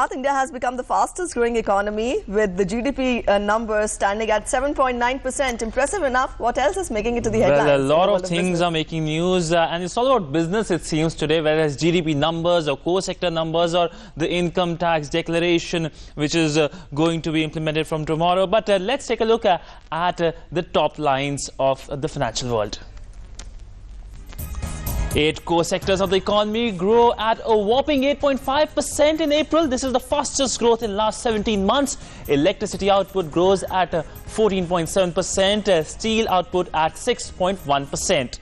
South India has become the fastest growing economy with the GDP numbers standing at 7.9%. Impressive enough. What else is making it to the headlines? Well, a lot of things are making news and it's all about business, it seems, today, whether it's GDP numbers or core sector numbers or the income tax declaration which is going to be implemented from tomorrow. But let's take a look at the top lines of the financial world. 8 core sectors of the economy grow at a whopping 8.5% in April. This is the fastest growth in last 17 months. Electricity output grows at 14.7%, steel output at 6.1%.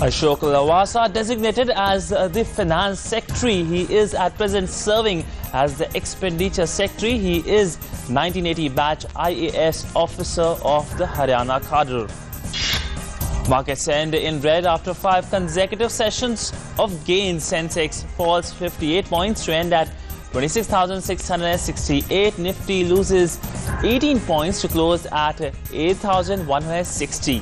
Ashok Lavasa designated as the Finance Secretary. He is at present serving as the Expenditure Secretary. He is 1980 batch IAS officer of the Haryana cadre. Markets end in red after 5 consecutive sessions of gains. Sensex falls 58 points to end at 26,668. Nifty loses 18 points to close at 8,160.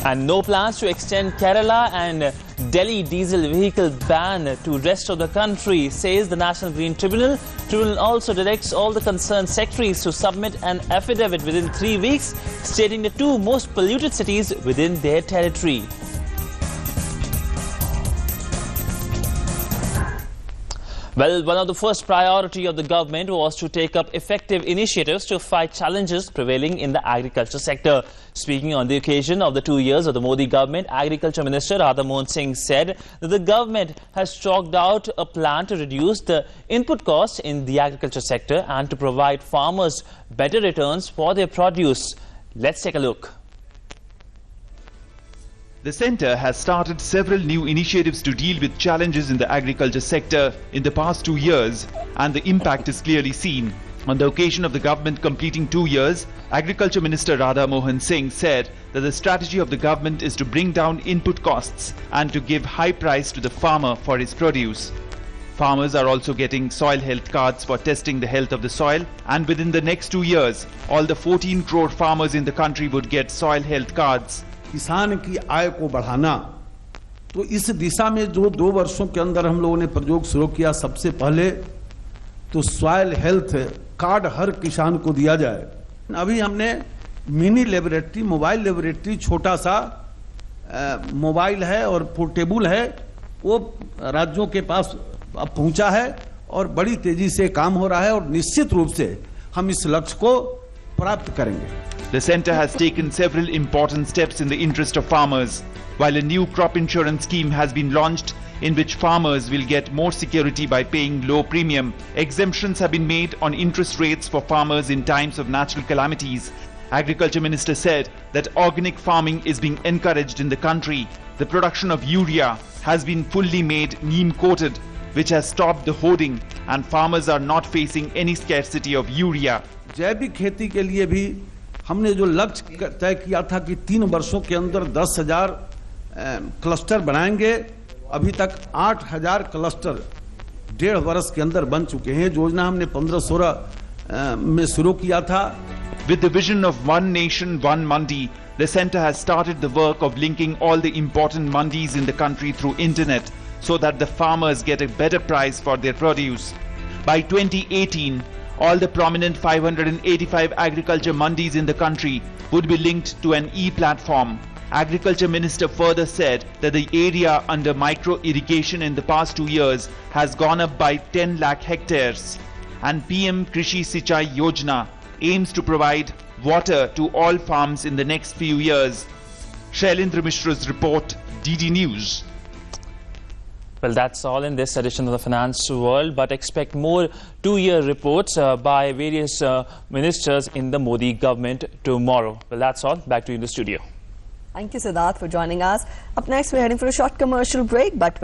And no plans to extend Kerala and Delhi diesel vehicle ban to rest of the country, says the National Green Tribunal. Tribunal also directs all the concerned secretaries to submit an affidavit within 3 weeks, stating the 2 most polluted cities within their territory. Well, one of the first priority of the government was to take up effective initiatives to fight challenges prevailing in the agriculture sector. Speaking on the occasion of the 2 years of the Modi government, Agriculture Minister Radha Mohan Singh said that the government has chalked out a plan to reduce the input costs in the agriculture sector and to provide farmers better returns for their produce. Let's take a look. The centre has started several new initiatives to deal with challenges in the agriculture sector in the past 2 years, and the impact is clearly seen. On the occasion of the government completing 2 years, Agriculture Minister Radha Mohan Singh said that the strategy of the government is to bring down input costs and to give high price to the farmer for his produce. Farmers are also getting soil health cards for testing the health of the soil, and within the next 2 years, all the 14 crore farmers in the country would get soil health cards. किसान की आय को बढ़ाना, तो इस दिशा में जो 2 वर्षों के अंदर हम लोगों ने प्रयोग शुरू किया, सबसे पहले तो सॉइल हेल्थ कार्ड हर किसान को दिया जाए। अभी हमने मिनी लेबोरेटरी, मोबाइल लेबोरेटरी, छोटा सा मोबाइल है और पोर्टेबल है, वो राज्यों के पास अब पहुंचा है और बड़ी तेजी से काम हो रहा है और निश्चित रूप से हम इस लक्ष्य को प्राप्त करेंगे। The centre has taken several important steps in the interest of farmers, while a new crop insurance scheme has been launched in which farmers will get more security by paying low premium. Exemptions have been made on interest rates for farmers in times of natural calamities. Agriculture Minister said that organic farming is being encouraged in the country. The production of urea has been fully made neem coated, which has stopped the hoarding, and farmers are not facing any scarcity of urea. जैविक खेती के लिए भी हमने जो लक्ष्य तय किया था कि 3 वर्षों के अंदर 10,000 क्लस्टर बनाएंगे, अभी तक 8,000 क्लस्टर 1.5 वर्ष के अंदर बन चुके हैं। योजना हमने 15-16 में शुरू किया था। With the vision of one nation, one mandi, the centre has started the work of linking all the important mandis in the country through internet so that the farmers get a better price for their produce. By 2018, all the prominent 585 agriculture mandis in the country would be linked to an e-platform. Agriculture Minister further said that the area under micro-irrigation in the past 2 years has gone up by 10 lakh hectares. And PM Krishi Sichai Yojana aims to provide water to all farms in the next few years. Shailendra Mishra's report, DD News. Well, that's all in this edition of the Finance World, but expect more 2-year reports by various ministers in the Modi government tomorrow. Well, that's all. Back to you in the studio. Thank you, Siddharth, for joining us. Up next, we're heading for a short commercial break, but